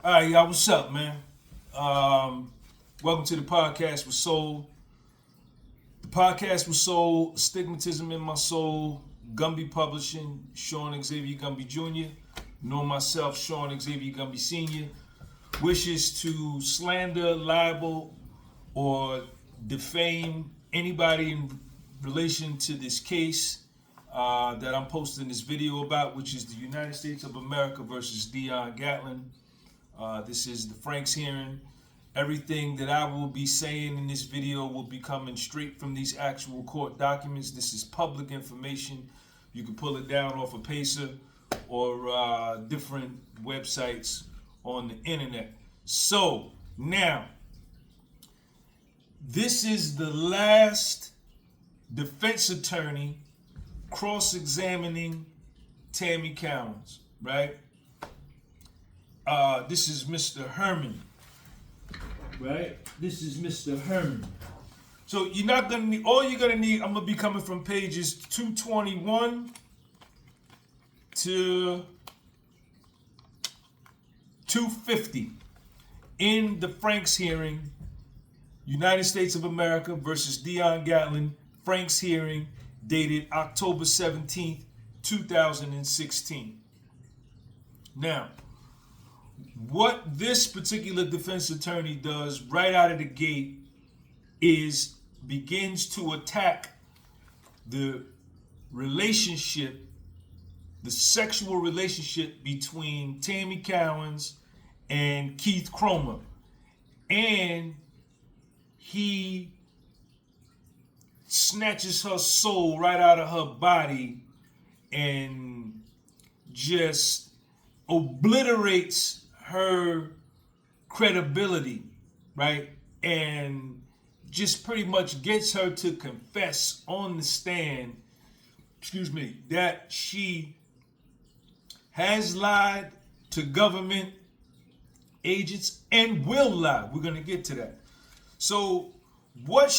All right, y'all, what's up, man? Welcome to the podcast with Soul. The podcast with Soul, Stigmatism in My Soul, Gumby Publishing, Sean Xavier Gumby Jr., know myself, Sean Xavier Gumby Sr., wishes to slander, libel, or defame anybody in relation to this case that I'm posting this video about, which is the United States of America versus Dion Gatlin. This is the Franks hearing. Everything that I will be saying in this video will be coming straight from these actual court documents. This is public information. You can pull it down off of Pacer or different websites on the internet. So now, this is the last defense attorney cross-examining Tammy Cowins, right? This is Mr. Herman, right? This is Mr. Herman. So you're not gonna need, all you're gonna need, I'm gonna be coming from pages 221 to 250 in the Franks hearing, United States of America versus Dion Gatlin, Franks hearing dated October 17th, 2016. Now, what this particular defense attorney does right out of the gate is begins to attack the relationship, the sexual relationship between Tammy Cowins and Keith Cromer. And he snatches her soul right out of her body and just obliterates her credibility, right? And just pretty much gets her to confess on the stand, that she has lied to government agents and will lie. We're gonna get to that. So what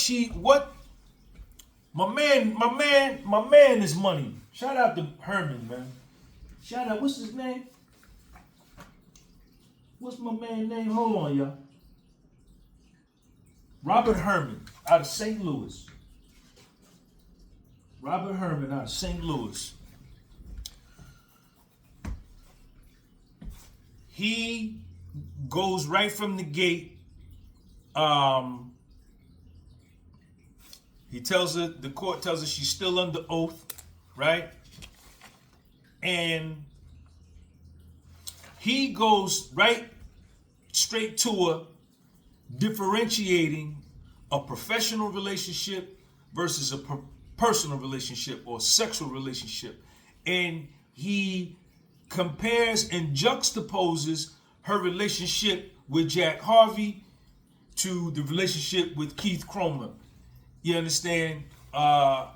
my man is money. Shout out to Herman, man. Shout out, what's his name? What's my man's name? Hold on, y'all. Robert Herman out of St. Louis. Robert Herman out of St. Louis. He goes right from the gate. He tells her, the court tells her she's still under oath, right? And he goes right straight to her, differentiating a professional relationship versus a personal relationship or sexual relationship. And he compares and juxtaposes her relationship with Jack Harvey to the relationship with Keith Cromer. You understand? And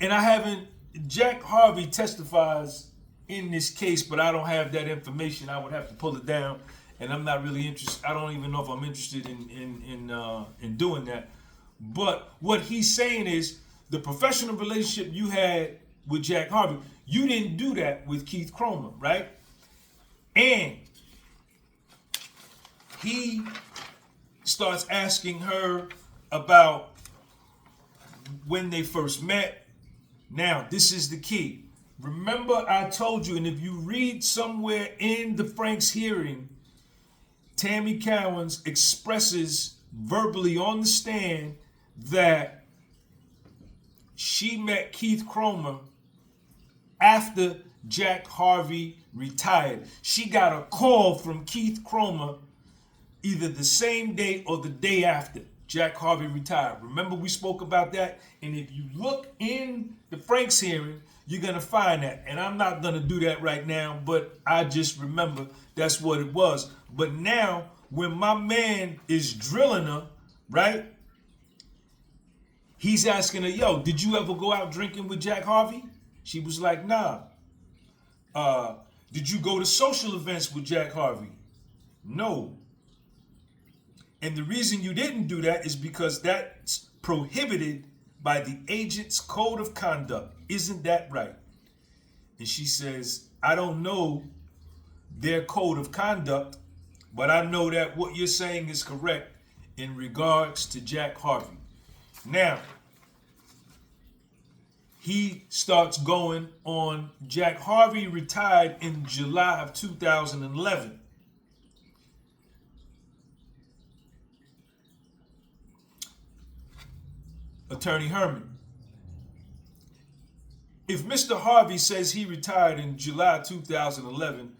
I haven't, Jack Harvey testifies in this case, but I don't have that information. I would have to pull it down, and I'm not really interested. I don't even know if I'm interested in doing that. But what he's saying is the professional relationship you had with Jack Harvey, you didn't do that with Keith Cromer, right? And he starts asking her about when they first met. Now, this is the key. Remember, I told you, and if you read somewhere in the Franks hearing, Tammy Cowins expresses verbally on the stand that she met Keith Cromer after Jack Harvey retired. She got a call from Keith Cromer either the same day or the day after Jack Harvey retired. Remember, we spoke about that? And if you look in the Franks hearing, you're going to find that. And I'm not going to do that right now, but I just remember that's what it was. But now, when my man is drilling her, right, he's asking her, yo, did you ever go out drinking with Jack Harvey? She was like, nah. Did you go to social events with Jack Harvey? No. And the reason you didn't do that is because that's prohibited by the agent's code of conduct. Isn't that right? And she says, I don't know their code of conduct, but I know that what you're saying is correct in regards to Jack Harvey. Now, he starts going on. Jack Harvey retired in July of 2011. Attorney Herman, if Mr. Harvey says he retired in July 2011,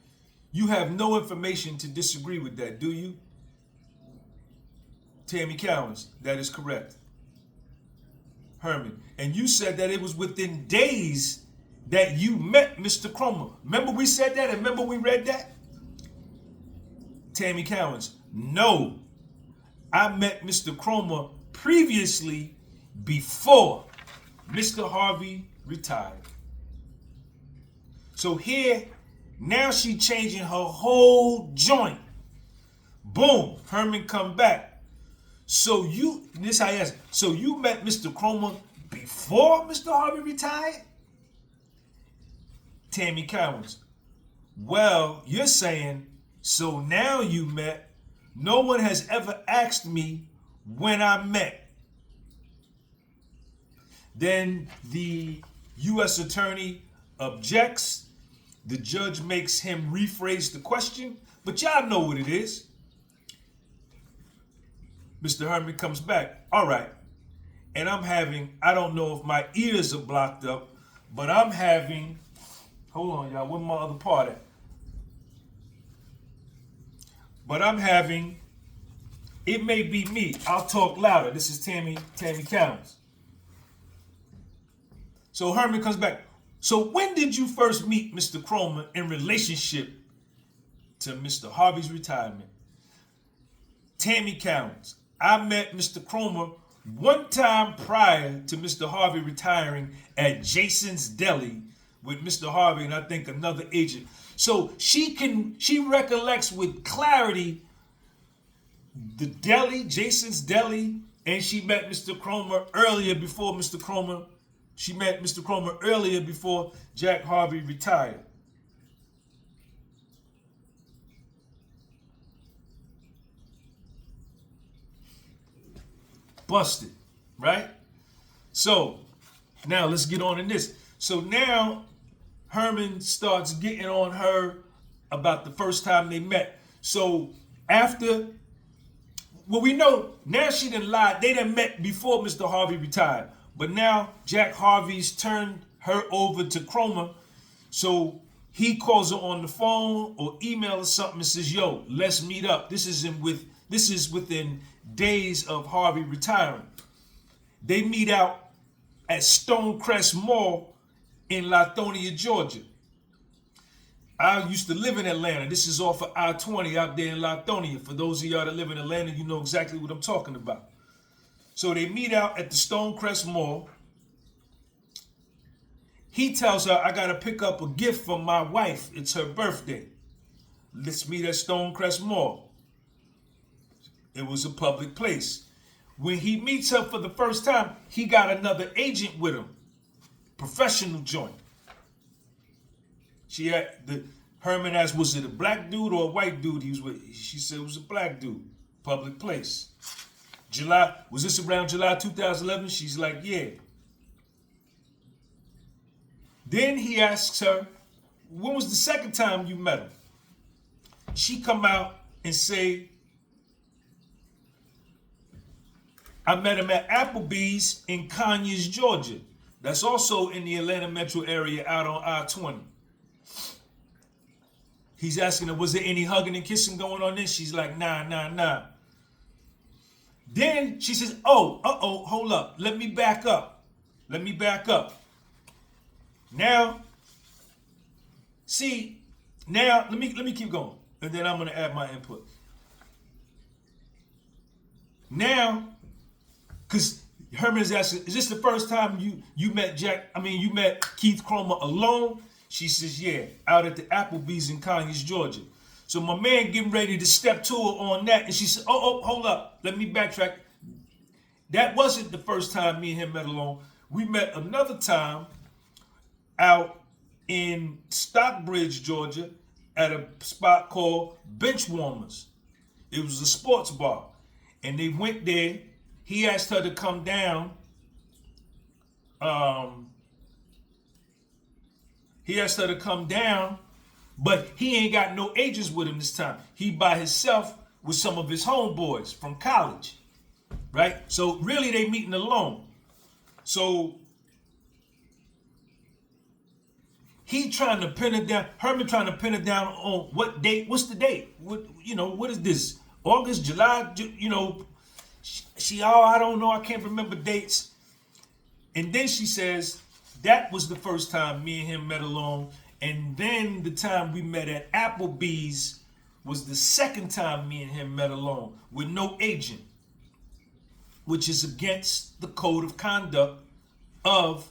you have no information to disagree with that, do you? Tammy Cowins, that is correct. Herman, and you said that it was within days that you met Mr. Cromer. Remember we said that, and remember we read that? Tammy Cowins, no. I met Mr. Cromer previously before Mr. Harvey retired. So here, now she changing her whole joint. Boom, Herman come back. So this how he asked, so you met Mr. Cromer before Mr. Harvey retired? Tammy Cowins, well, you're saying, so now you met. No one has ever asked me when I met. Then the U.S. attorney objects. The judge makes him rephrase the question, but y'all know what it is. Mr. Herman comes back. All right. And I'm having, I don't know if my ears are blocked up, but I'm having, hold on, y'all, where's my other part at? But I'm having, it may be me. I'll talk louder. This is Tammy Cowins. So Herman comes back. So when did you first meet Mr. Cromer in relationship to Mr. Harvey's retirement? Tammy Cowins, I met Mr. Cromer one time prior to Mr. Harvey retiring at Jason's Deli with Mr. Harvey and I think another agent. So she recollects with clarity the deli, Jason's Deli, and she met Mr. Cromer earlier before Mr. Cromer. She met Mr. Cromer earlier before Jack Harvey retired. Busted, right? So now let's get on in this. So now Herman starts getting on her about the first time they met. So after, well, we know now she done lied. They done met before Mr. Harvey retired. But now Jack Harvey's turned her over to Cromer. So he calls her on the phone or email or something and says, yo, let's meet up. This is within days of Harvey retiring. They meet out at Stonecrest Mall in Lithonia, Georgia. I used to live in Atlanta. This is off of I-20 out there in Lithonia. For those of y'all that live in Atlanta, you know exactly what I'm talking about. So they meet out at the Stonecrest Mall. He tells her, I gotta pick up a gift for my wife. It's her birthday. Let's meet at Stonecrest Mall. It was a public place. When he meets her for the first time, he got another agent with him. Professional joint. Herman asked, was it a black dude or a white dude he was with? She said it was a black dude. Public place. Was this around July 2011? She's like, yeah. Then he asks her, when was the second time you met him? She come out and say, I met him at Applebee's in Conyers, Georgia. That's also in the Atlanta metro area out on I-20. He's asking her, was there any hugging and kissing going on there? She's like, nah. Then she says, hold up. Let me back up. Now, see, let me keep going. And then I'm going to add my input. Now, because Herman is asking, is this the first time you met you met Keith Cromer alone? She says, yeah, out at the Applebee's in Conyers, Georgia. So my man getting ready to step to her on that. And she said, hold up. Let me backtrack. That wasn't the first time me and him met alone. We met another time out in Stockbridge, Georgia at a spot called Bench Warmers. It was a sports bar. And they went there. He asked her to come down. He asked her to come down, but he ain't got no agents with him this time. He by himself with some of his homeboys from college, right? So really they meeting alone. So he trying to pin it down, Herman trying to pin it down on what date, what's the date? What is this? August, July, she, I don't know, I can't remember dates. And then she says, that was the first time me and him met alone. And then the time we met at Applebee's was the second time me and him met alone with no agent, which is against the code of conduct of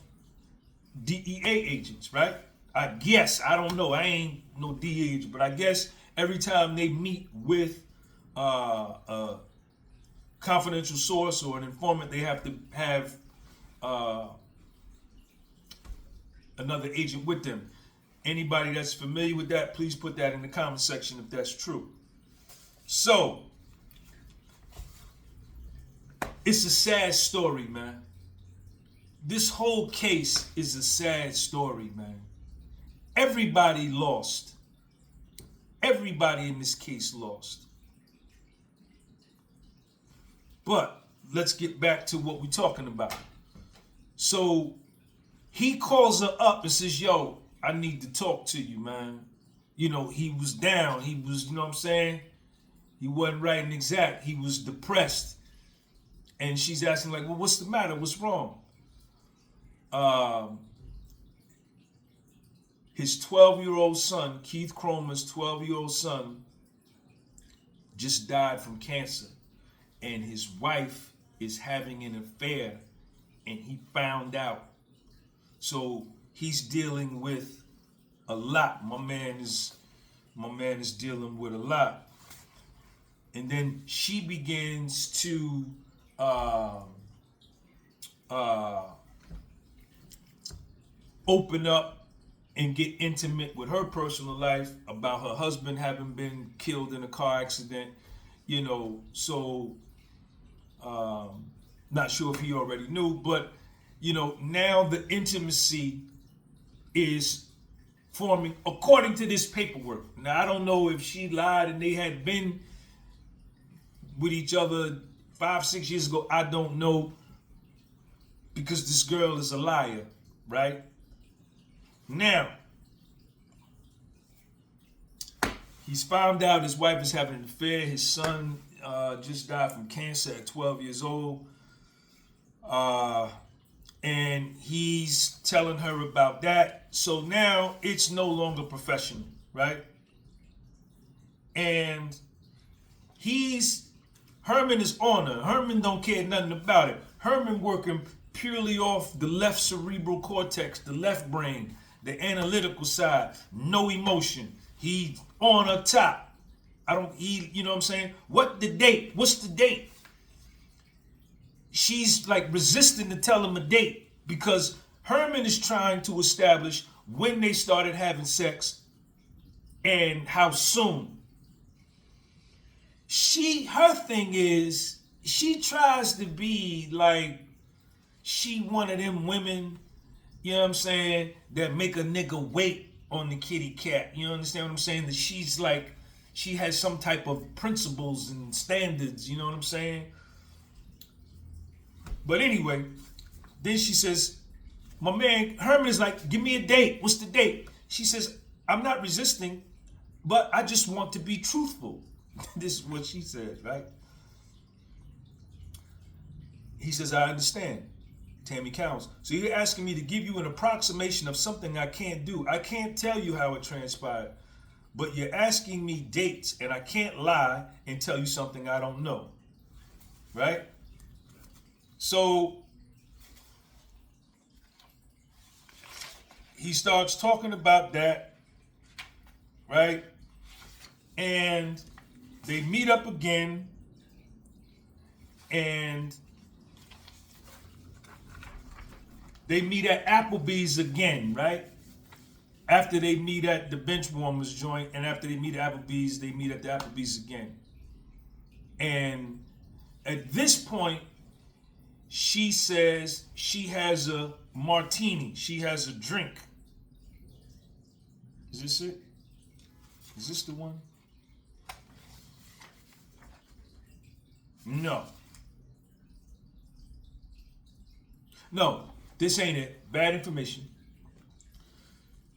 DEA agents, right? I guess, I don't know, I ain't no DEA agent, but I guess every time they meet with a confidential source or an informant, they have to have another agent with them. Anybody that's familiar with that, please put that in the comment section if that's true. So, it's a sad story, man. This whole case is a sad story, man. Everybody lost. Everybody in this case lost. But let's get back to what we're talking about. So he calls her up and says, yo, I need to talk to you, man. You know, he was down. He was, you know what I'm saying? He wasn't right and exact. He was depressed. And she's asking, like, well, what's the matter? What's wrong? His 12-year-old son, Keith Cromer's 12-year-old son, just died from cancer. And his wife is having an affair, and he found out. So he's dealing with a lot. My man is dealing with a lot. And then she begins to open up and get intimate with her personal life about her husband having been killed in a car accident. You know, so not sure if he already knew, but you know, now the intimacy is forming according to this paperwork. Now I don't know if she lied and they had been with each other 5-6 years ago. I don't know, because this girl is a liar, right? Now, he's found out his wife is having an affair. His son just died from cancer at 12 years old. And he's telling her about that. So now it's no longer professional, right? And Herman is on her. Herman don't care nothing about it. Herman working purely off the left cerebral cortex, the left brain, the analytical side, no emotion. He on her top. You know what I'm saying? What's the date? She's like resisting to tell him a date because Herman is trying to establish when they started having sex and how soon. Her thing is, she tries to be like she one of them women, you know what I'm saying, that make a nigga wait on the kitty cat. You understand what I'm saying? That she's like, she has some type of principles and standards, you know what I'm saying? But anyway, then she says, my man, Herman is like, give me a date. What's the date? She says, I'm not resisting, but I just want to be truthful. This is what she says, right? He says, I understand. Tammy Cowins. So you're asking me to give you an approximation of something I can't do. I can't tell you how it transpired, but you're asking me dates, and I can't lie and tell you something I don't know, right? So he starts talking about that, right? And they meet up again, and they meet at Applebee's again, right? After they meet at the Benchwarmers joint, and after they meet at Applebee's, they meet at the Applebee's again. And at this point, she says she has a martini. She has a drink. Is this it? Is this the one? No. No, this ain't it. Bad information.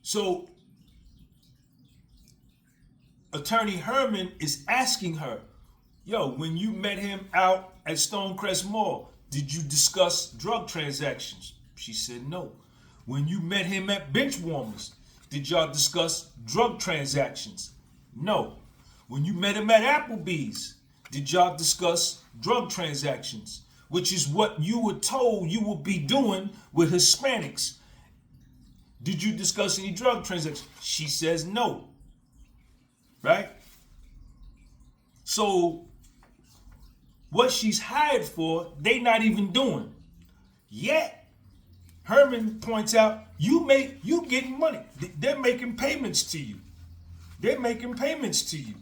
So, Attorney Herman is asking her, yo, when you met him out at Stonecrest Mall, did you discuss drug transactions? She said no. When you met him at Benchwarmers, did y'all discuss drug transactions? No. When you met him at Applebee's, did y'all discuss drug transactions? Which is what you were told you would be doing with Hispanics. Did you discuss any drug transactions? She says no. Right? So, what she's hired for, they not even doing. Yet, Herman points out, you getting money. They're making payments to you. They're making payments to you.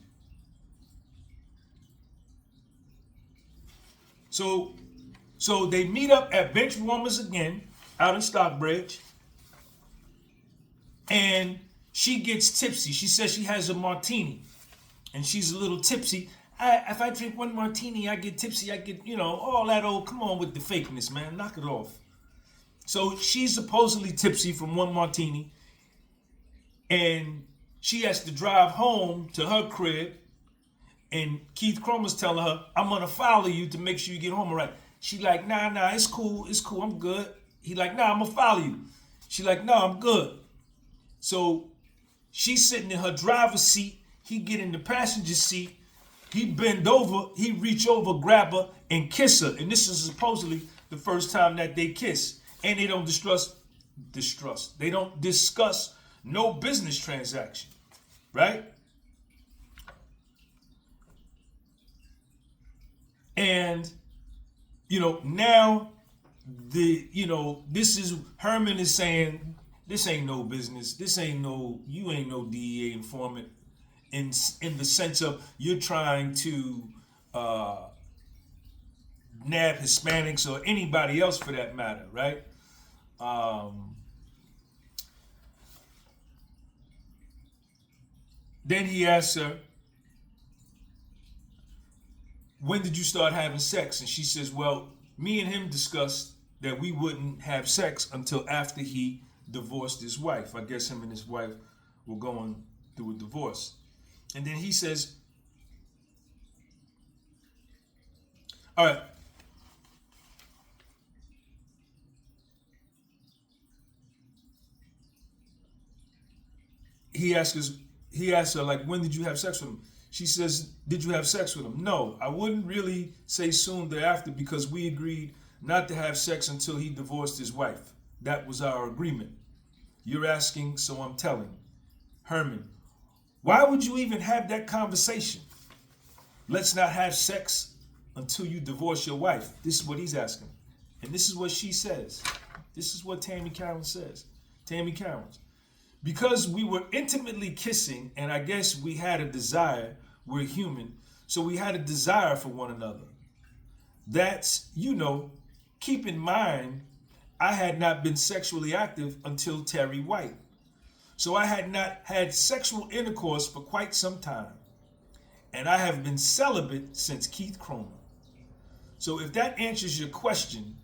So they meet up at Benchwarmers again, out in Stockbridge, and she gets tipsy. She says she has a martini, and she's a little tipsy. If I drink one martini, I get tipsy. I get, all that old, come on with the fakeness, man. Knock it off. So she's supposedly tipsy from one martini, and she has to drive home to her crib, and Keith Cromer's telling her, I'm going to follow you to make sure you get home all right. She like, nah, it's cool, I'm good. He like, nah, I'm going to follow you. She like, no, I'm good. So she's sitting in her driver's seat. He get in the passenger seat. He bend over, he reach over, grab her, and kiss her. And this is supposedly the first time that they kiss. And they don't they don't discuss no business transaction, right? And, now this is, Herman is saying, this ain't no business. You ain't no DEA informant in the sense of you're trying to nab Hispanics or anybody else for that matter, right? Then he asks her, when did you start having sex? And she says, well, me and him discussed that we wouldn't have sex until after he divorced his wife. I guess him and his wife were going through a divorce. And then he says, all right. He asks her, like, when did you have sex with him? She says, did you have sex with him? No, I wouldn't really say soon thereafter because we agreed not to have sex until he divorced his wife. That was our agreement. You're asking, so I'm telling. Herman, why would you even have that conversation? Let's not have sex until you divorce your wife. This is what he's asking. And this is what she says. This is what Tammy Cowins says. Tammy Cowins. Because we were intimately kissing, and I guess we had a desire, we're human, so we had a desire for one another. That's, keep in mind, I had not been sexually active until Terry White. So I had not had sexual intercourse for quite some time. And I have been celibate since Keith Cromer. So if that answers your question,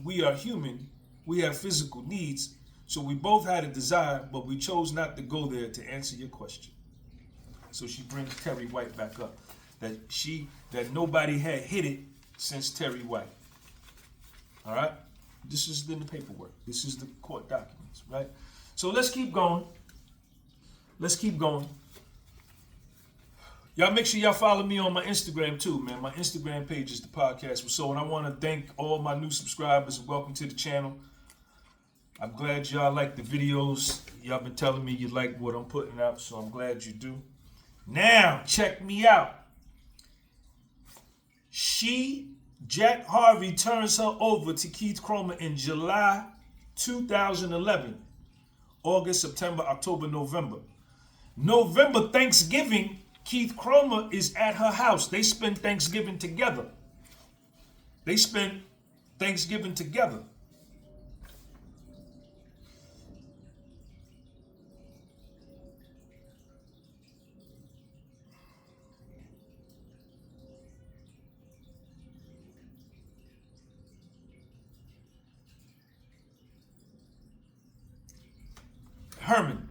we are human, we have physical needs, so we both had a desire, but we chose not to go there to answer your question. So she brings Terry White back up. That nobody had hit it since Terry White. All right? This is in the paperwork. This is the court documents, right? So let's keep going. Y'all make sure y'all follow me on my Instagram too, man. My Instagram page is The Podcast with Soul. And I want to thank all my new subscribers and welcome to the channel. I'm glad y'all like the videos. Y'all been telling me you like what I'm putting out, so I'm glad you do. Now, check me out. Jack Harvey turns her over to Keith Cromer in July 2011 August, September, October, November. November, Thanksgiving, Keith Cromer is at her house. They spend Thanksgiving together. Herman,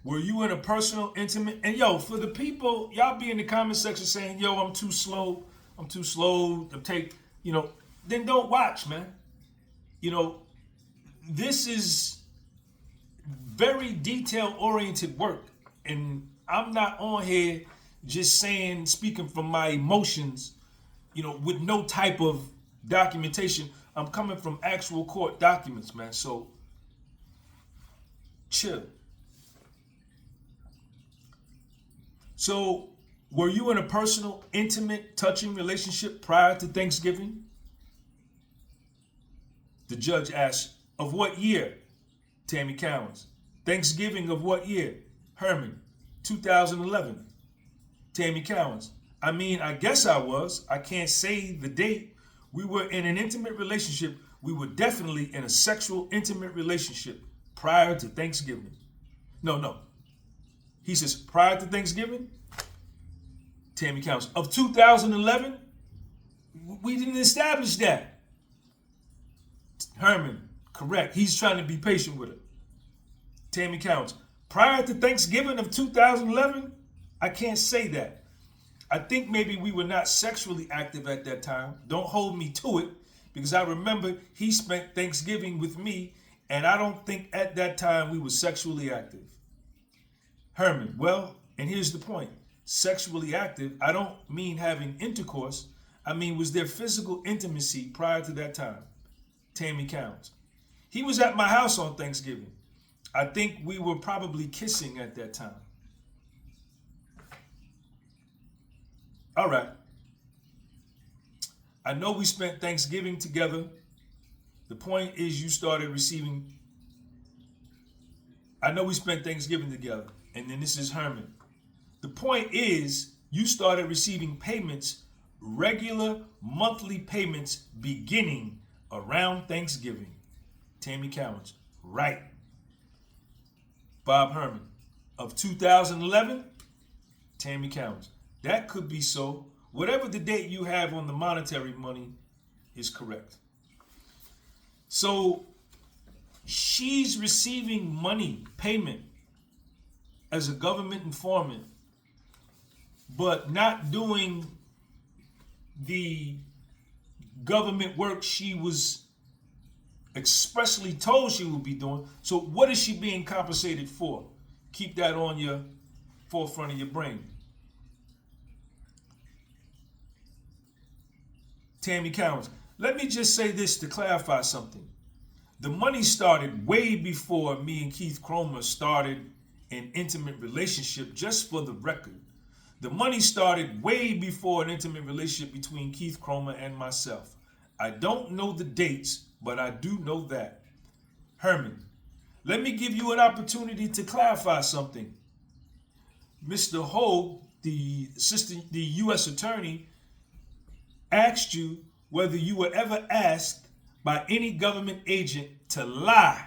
were you in a personal, intimate, and yo, for the people, y'all be in the comment section saying, yo, I'm too slow to take, then don't watch, man. This is very detail-oriented work, and I'm not on here just speaking from my emotions, with no type of documentation. I'm coming from actual court documents, man, so chill. So, were you in a personal, intimate, touching relationship prior to Thanksgiving? The judge asked, of what year? Tammy Cowins. Thanksgiving of what year? Herman. 2011. Tammy Cowins. I guess I was. I can't say the date. We were in an intimate relationship. We were definitely in a sexual, intimate relationship prior to Thanksgiving. No. He says, prior to Thanksgiving? Tammy Cowins. Of 2011? We didn't establish that. Herman. Correct. He's trying to be patient with her. Tammy Cowins. Prior to Thanksgiving of 2011? I can't say that. I think maybe we were not sexually active at that time. Don't hold me to it, because I remember he spent Thanksgiving with me, and I don't think at that time we were sexually active. Herman. Well, and here's the point. Sexually active, I don't mean having intercourse. I mean, was there physical intimacy prior to that time? Tammy Cowins. He was at my house on Thanksgiving. I think we were probably kissing at that time. All right. I know we spent Thanksgiving together. The point is, you started receiving. I know we spent Thanksgiving together. And then this is Herman. The point is, you started receiving payments, regular monthly payments, beginning around Thanksgiving. Tammy Cowins. Right. Bob Herman. Of 2011? Tammy Cowins. That could be so. Whatever the date you have on the monetary money is correct. So she's receiving money, payment, as a government informant, but not doing the government work she was expressly told she would be doing. So what is she being compensated for? Keep that on your forefront of your brain. Tammy Cowins. Let me just say this to clarify something. The money started way before me and Keith Cromer started an intimate relationship, just for the record. The money started way before an intimate relationship between Keith Cromer and myself. I don't know the dates, but I do know that. Herman, let me give you an opportunity to clarify something. Mr. Hogue, the U.S. attorney, asked you whether you were ever asked by any government agent to lie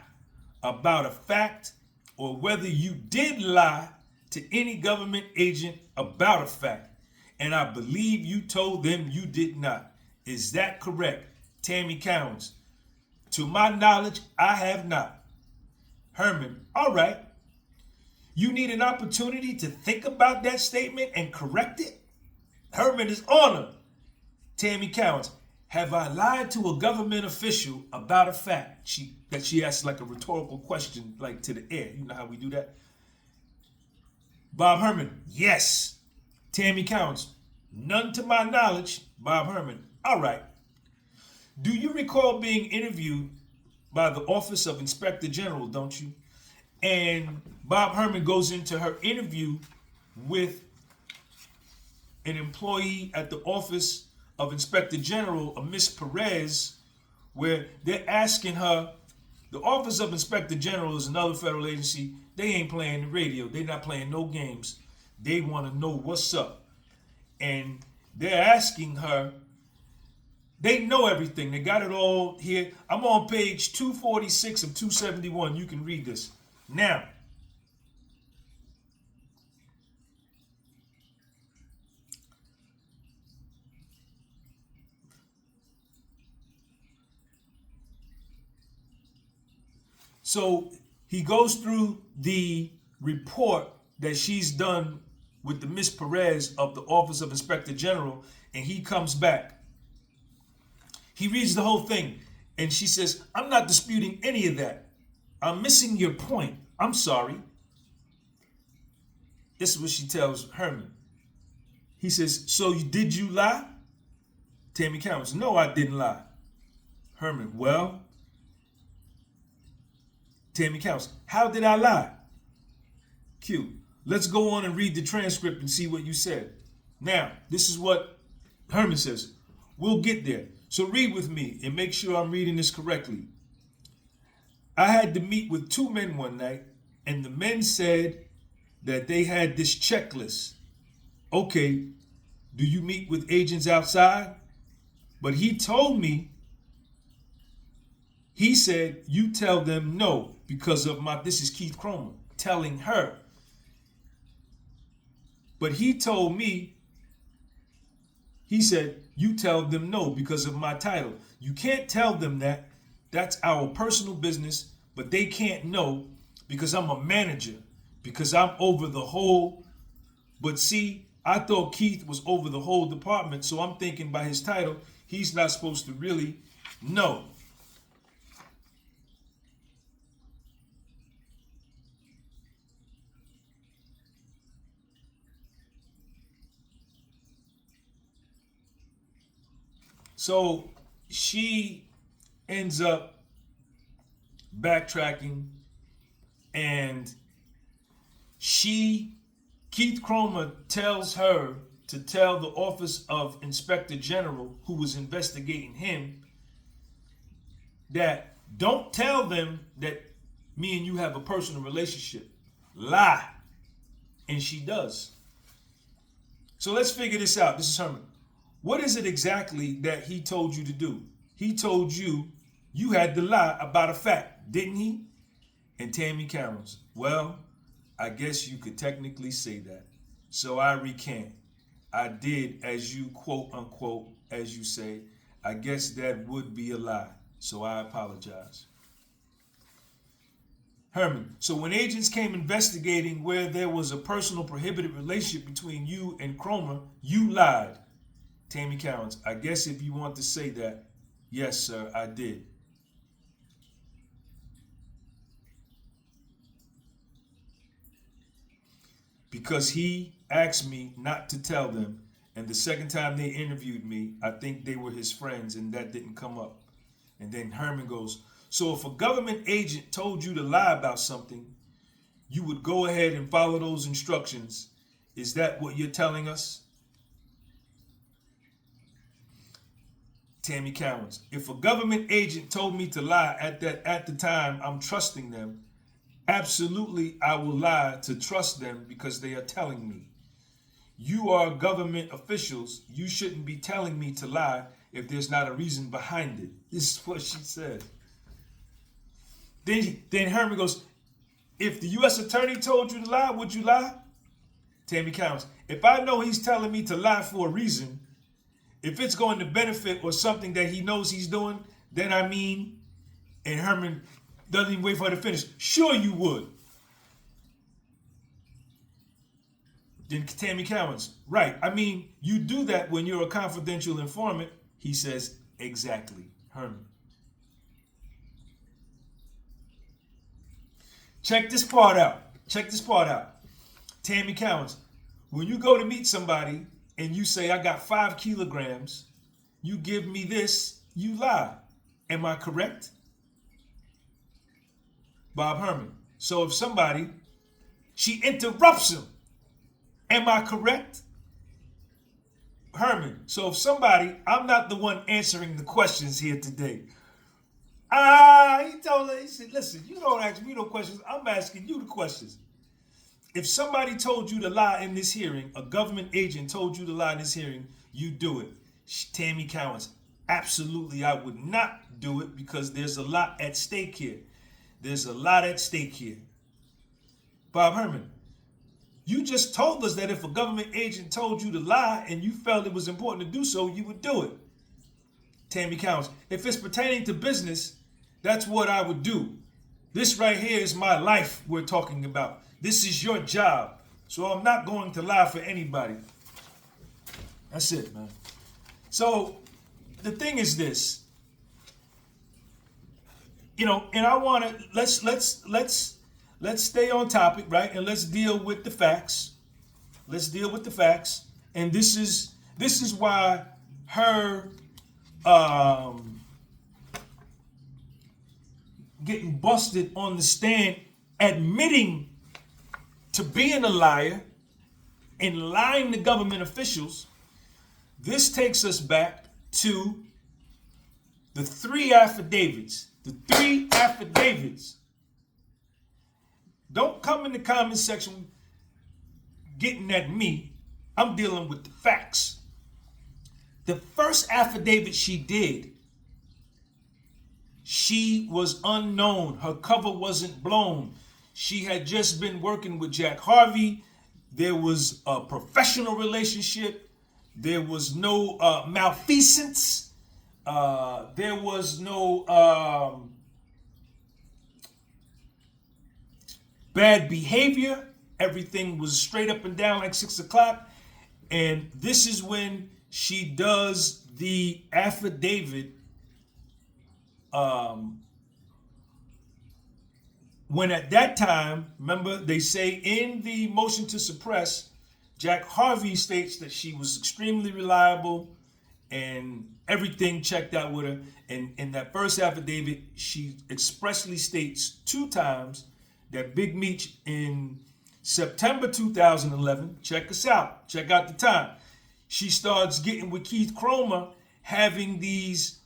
about a fact, or whether you did lie to any government agent about a fact. And I believe you told them you did not. Is that correct? Tammy Cowins. To my knowledge, I have not. Herman. All right. You need an opportunity to think about that statement and correct it? Herman is on her. Tammy Cowins. Have I lied to a government official about a fact? She asked like a rhetorical question, like to the air. You know how we do that? Bob Herman. Yes. Tammy Cowins. None to my knowledge. Bob Herman. All right. Do you recall being interviewed by the Office of Inspector General, don't you? And Bob Herman goes into her interview with an employee at the Office of Inspector General, a Miss Perez, where they're asking her, The Office of Inspector General is another federal agency. They ain't playing the radio. They not playing no games. They want to know what's up. And they're asking her, they know everything. They got it all here. I'm on page 246 of 271. You can read this. Now, so he goes through the report that she's done with the Miss Perez of the Office of Inspector General, and he comes back. He reads the whole thing, and she says, I'm not disputing any of that. I'm missing your point. I'm sorry. This is what she tells Herman. He says, so did you lie? Tammy Cowens, no, I didn't lie. Herman, well, Tammy Cowens, how did I lie? Q, let's go on and read the transcript and see what you said. Now, this is what Herman says. We'll get there. So read with me and make sure I'm reading this correctly. I had to meet with 2 men one night, and the men said that they had this checklist. Okay, do you meet with agents outside? But he told me, he said, you tell them no because of my, this is Keith Cromer telling her. But he told me, he said, you tell them no because of my title. You can't tell them that. That's our personal business, but they can't know because I'm a manager, because I'm over the whole. But see, I thought Keith was over the whole department, so I'm thinking by his title, he's not supposed to really know. So she ends up backtracking, and Keith Cromer tells her to tell the Office of Inspector General, who was investigating him, that don't tell them that me and you have a personal relationship. Lie. And she does. So let's figure this out. This is Herman. What is it exactly that he told you to do? He told you you had to lie about a fact, didn't he? And Tammy Cowens, well, I guess you could technically say that. So I recant. I did as you quote unquote, as you say. I guess that would be a lie. So I apologize. Herman, so when agents came investigating where there was a personal prohibited relationship between you and Cromer, you lied. Tammy Cowens, I guess if you want to say that, yes, sir, I did. Because he asked me not to tell them, and the second time they interviewed me, I think they were his friends, and that didn't come up. And then Herman goes, so if a government agent told you to lie about something, you would go ahead and follow those instructions. Is that what you're telling us? Tammy Cowens, if a government agent told me to lie at the time I'm trusting them, absolutely I will lie to trust them because they are telling me. You are government officials. You shouldn't be telling me to lie if there's not a reason behind it. This is what she said. Then Herman goes, if the U.S. attorney told you to lie, would you lie? Tammy Cowens, if I know he's telling me to lie for a reason, if it's going to benefit or something that he knows he's doing, then I mean, and Herman doesn't even wait for her to finish. Sure you would. Then Tammy Cowens, right. I mean, you do that when you're a confidential informant. He says, exactly, Herman. Check this part out. Check this part out. Tammy Cowens, when you go to meet somebody and you say, I got 5 kilograms, you give me this, you lie. Am I correct? Bob Herman. So if somebody, she interrupts him. Am I correct? Herman. So if somebody, I'm not the one answering the questions here today. He told her, he said, listen, you don't ask me no questions. I'm asking you the questions. If somebody told you to lie in this hearing, a government agent told you to lie in this hearing, you do it. Tammy Cowins, absolutely I would not do it because there's a lot at stake here. There's a lot at stake here. Bob Herman, you just told us that if a government agent told you to lie and you felt it was important to do so, you would do it. Tammy Cowins, if it's pertaining to business, that's what I would do. This right here is my life we're talking about. This is your job. So I'm not going to lie for anybody. That's it, man. So the thing is this, and I want to let's stay on topic, right? And let's deal with the facts. Let's deal with the facts. And this is why her getting busted on the stand, admitting to being a liar and lying to government officials. This takes us back to the three affidavits. The three affidavits. Don't come in the comment section getting at me. I'm dealing with the facts. The first affidavit she did, she was unknown. Her cover wasn't blown. She had just been working with Jack Harvey. There was a professional relationship. There was no malfeasance. There was no bad behavior. Everything was straight up and down like 6 o'clock. And this is when she does the affidavit. When at that time, remember, they say in the motion to suppress, Jack Harvey states that she was extremely reliable and everything checked out with her. And in that first affidavit, she expressly states 2 times that Big Meech in September 2011, check us out, check out the time, she starts getting with Keith Cromer, having these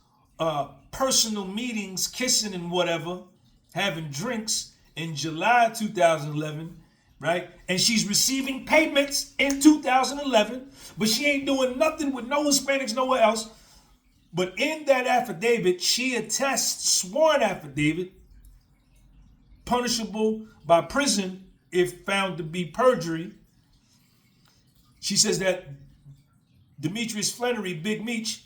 personal meetings, kissing and whatever, having drinks in July 2011, right? And she's receiving payments in 2011, but she ain't doing nothing with no Hispanics nowhere else. But in that affidavit, she attests, sworn affidavit, punishable by prison if found to be perjury. She says that Demetrius Flannery, Big Meech,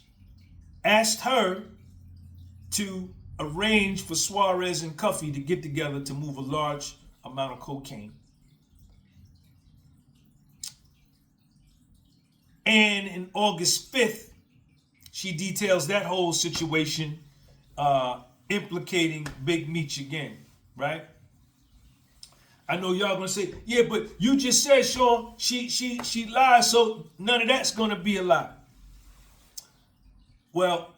asked her to arrange for Suarez and Cuffy to get together to move a large amount of cocaine. And in August 5th, she details that whole situation, implicating Big Meech again, right? I know y'all gonna say, yeah, but you just said, Sean, she lied, so none of that's gonna be a lie. Well,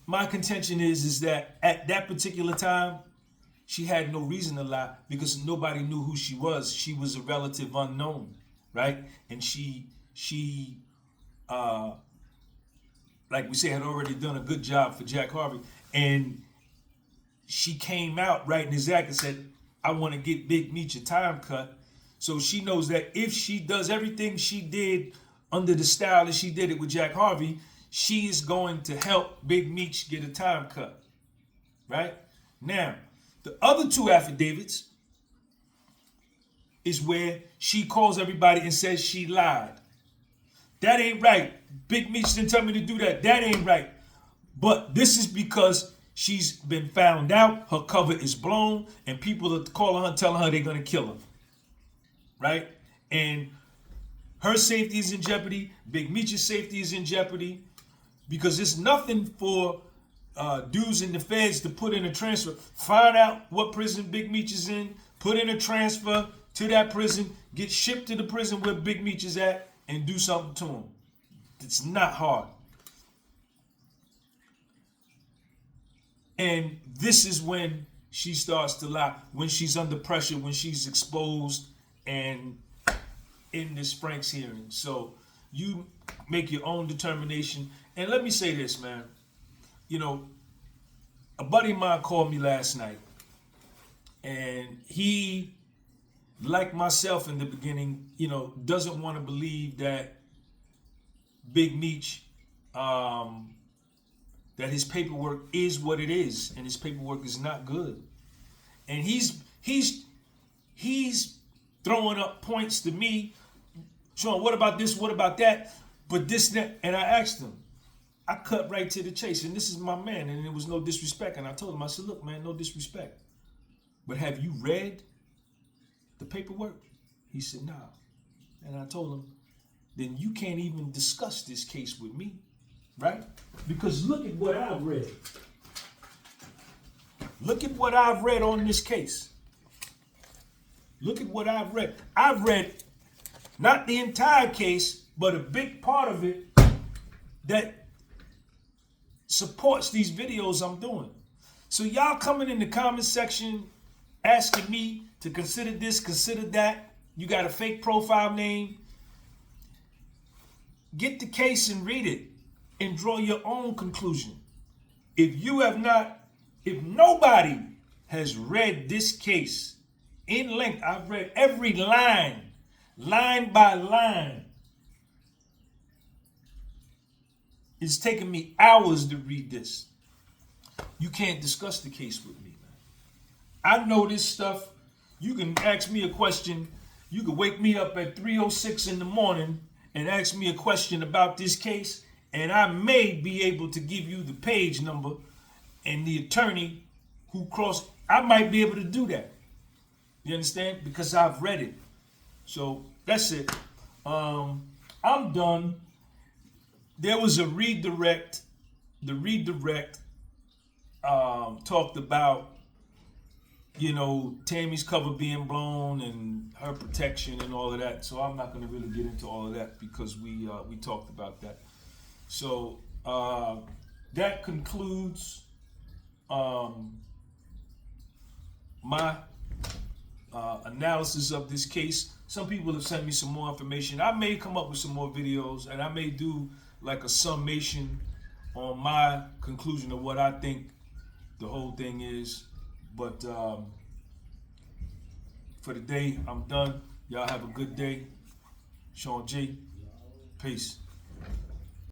my contention is that at that particular time, she had no reason to lie because nobody knew who she was. She was a relative unknown, right? And she like we said, had already done a good job for Jack Harvey. And she came out right and exact and said, I want to get Big Meech a time cut. So she knows that if she does everything she did under the style that she did it with Jack Harvey, she is going to help Big Meech get a time cut, right? Now, the other 2 affidavits is where she calls everybody and says she lied. That ain't right. Big Meech didn't tell me to do that. That ain't right. But this is because she's been found out, her cover is blown, and people are calling her and telling her they're going to kill her, right? And her safety is in jeopardy. Big Meech's safety is in jeopardy because it's nothing for dudes in the feds to put in a transfer. Find out what prison Big Meech is in, put in a transfer to that prison, get shipped to the prison where Big Meech is at, and do something to him. It's not hard. And this is when she starts to lie, when she's under pressure, when she's exposed and in this Frank's hearing. So you make your own determination. And let me say this, man. a buddy of mine called me last night, and he, like myself in the beginning, you know, doesn't want to believe that Big Meech, that his paperwork is what it is, and his paperwork is not good. And he's throwing up points to me, Sean, what about this, what about that? But this, that, and I asked him, I cut right to the chase, and this is my man, and there was no disrespect. And I told him, I said, look, man, no disrespect, but have you read the paperwork? He said, nah. And I told him, then you can't even discuss this case with me, right? Because look at what I've read. Look at what I've read on this case. Look at what I've read. I've read not the entire case, but a big part of it that supports these videos I'm doing. So y'all coming in the comment section asking me to consider this, consider that. You got a fake profile name. Get the case and read it and draw your own conclusion. If nobody has read this case in length, I've read every line by line. It's taken me hours to read this. You can't discuss the case with me, man. I know this stuff. You can ask me a question. You can wake me up at 3:06 in the morning and ask me a question about this case, and I may be able to give you the page number and the attorney who crossed. I might be able to do that. You understand? Because I've read it. So that's it. I'm done. There was a redirect. The redirect talked about, you know, Tammy's cover being blown and her protection and all of that. So I'm not going to really get into all of that because we talked about that. So that concludes my analysis of this case. Some people have sent me some more information. I may come up with some more videos, and I may do like a summation on my conclusion of what I think the whole thing is. But for the day, I'm done. Y'all have a good day. Sean G. Peace.